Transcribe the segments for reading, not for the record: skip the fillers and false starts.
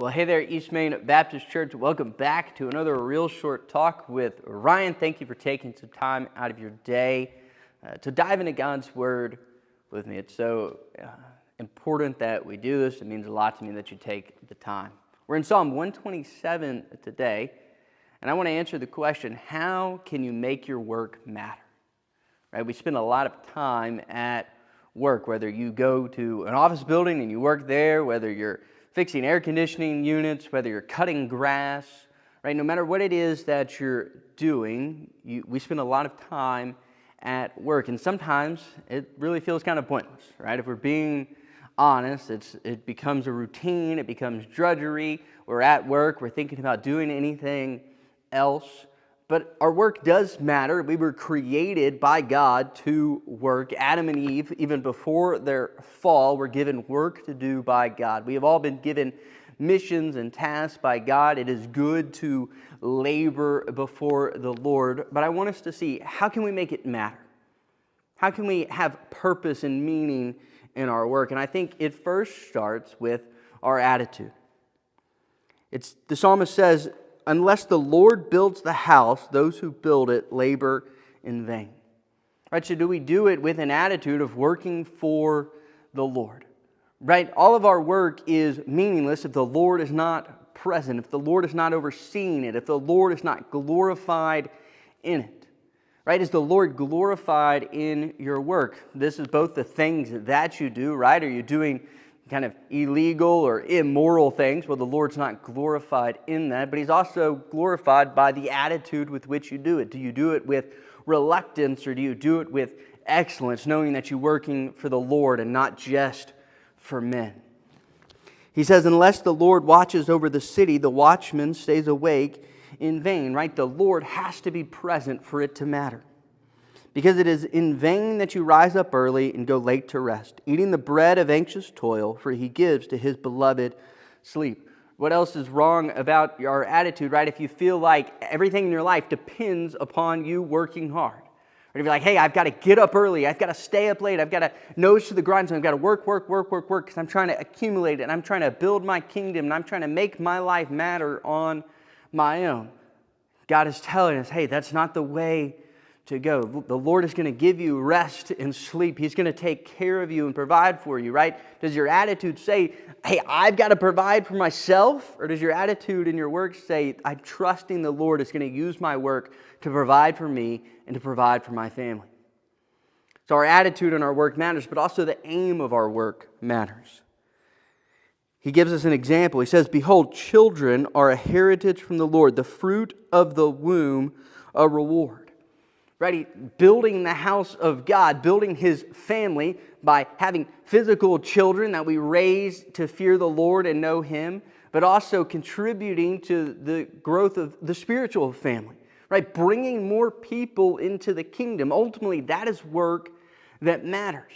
Well, hey there, East Main Baptist Church. Welcome back to another real short talk with Ryan. Thank you for taking some time out of your day to dive into God's Word with me. It's so important that we do this. It means a lot to me that you take the time. We're in Psalm 127 today, and I want to answer the question, how can you make your work matter? Right? We spend a lot of time at work, whether you go to an office building and you work there, whether you're fixing air conditioning units, whether you're cutting grass, right? No matter what it is that you're doing, we spend a lot of time at work. And sometimes it really feels kind of pointless, right? If we're being honest, it becomes a routine, it becomes drudgery. We're at work, we're thinking about doing anything else. But our work does matter. We were created by God to work. Adam and Eve, even before their fall, were given work to do by God. We have all been given missions and tasks by God. It is good to labor before the Lord. But I want us to see, how can we make it matter? How can we have purpose and meaning in our work? And I think it first starts with our attitude. The psalmist says, unless the Lord builds the house, those who build it labor in vain. Right? So do we do it with an attitude of working for the Lord? Right? All of our work is meaningless if the Lord is not present, if the Lord is not overseeing it, if the Lord is not glorified in it. Right? Is the Lord glorified in your work? This is both the things that you do, right? Are you doing kind of illegal or immoral things? Well, the Lord's not glorified in that, but He's also glorified by the attitude with which you do it. Do you do it with reluctance, or do you do it with excellence, knowing that you're working for the Lord and not just for men? He says, unless the Lord watches over the city, the watchman stays awake in vain, right? The Lord has to be present for it to matter. Because it is in vain that you rise up early and go late to rest, eating the bread of anxious toil, for He gives to His beloved sleep. What else is wrong about your attitude, right? If you feel like everything in your life depends upon you working hard. Or if you're like, hey, I've got to get up early, I've got to stay up late, I've got to nose to the grindstone, I've got to work, because I'm trying to accumulate it, I'm trying to build my kingdom, and I'm trying to make my life matter on my own. God is telling us, hey, that's not the way to go. The Lord is going to give you rest and sleep. He's going to take care of you and provide for you, right? Does your attitude say, hey, I've got to provide for myself? Or does your attitude in your work say, I'm trusting the Lord is going to use my work to provide for me and to provide for my family? So our attitude in our work matters, but also the aim of our work matters. He gives us an example. He says, behold, children are a heritage from the Lord, the fruit of the womb a reward. Right? Building the house of God, building His family by having physical children that we raise to fear the Lord and know Him, but also contributing to the growth of the spiritual family. Right? Bringing more people into the kingdom. Ultimately, that is work that matters.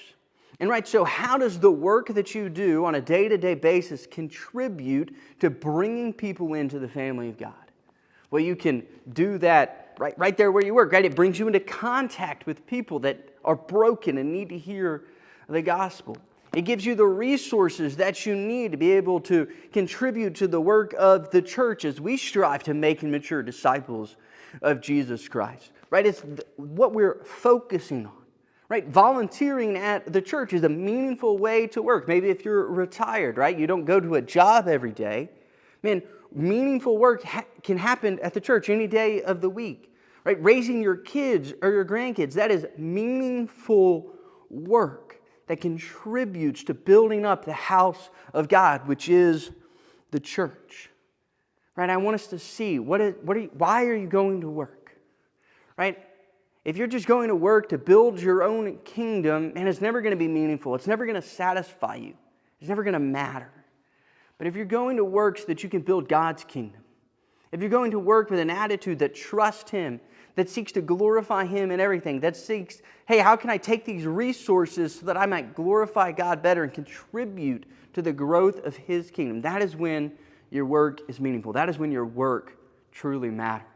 And right, so how does the work that you do on a day-to-day basis contribute to bringing people into the family of God? Well, you can do that right there where you work, right? It brings you into contact with people that are broken and need to hear the gospel. It gives you the resources that you need to be able to contribute to the work of the church as we strive to make and mature disciples of Jesus Christ, right? It's what we're focusing on, right? Volunteering at the church is a meaningful way to work. Maybe if you're retired, right? You don't go to a job every day. Man, meaningful work can happen at the church any day of the week, right? Raising your kids or your grandkids, that is meaningful work that contributes to building up the house of God, which is the church, right? I want us to see, why are you going to work, right? If you're just going to work to build your own kingdom, and it's never going to be meaningful, it's never going to satisfy you, it's never going to matter. But if you're going to work so that you can build God's kingdom, if you're going to work with an attitude that trusts Him, that seeks to glorify Him in everything, that seeks, hey, how can I take these resources so that I might glorify God better and contribute to the growth of His kingdom? That is when your work is meaningful. That is when your work truly matters.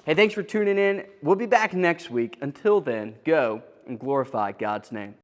Hey, thanks for tuning in. We'll be back next week. Until then, go and glorify God's name.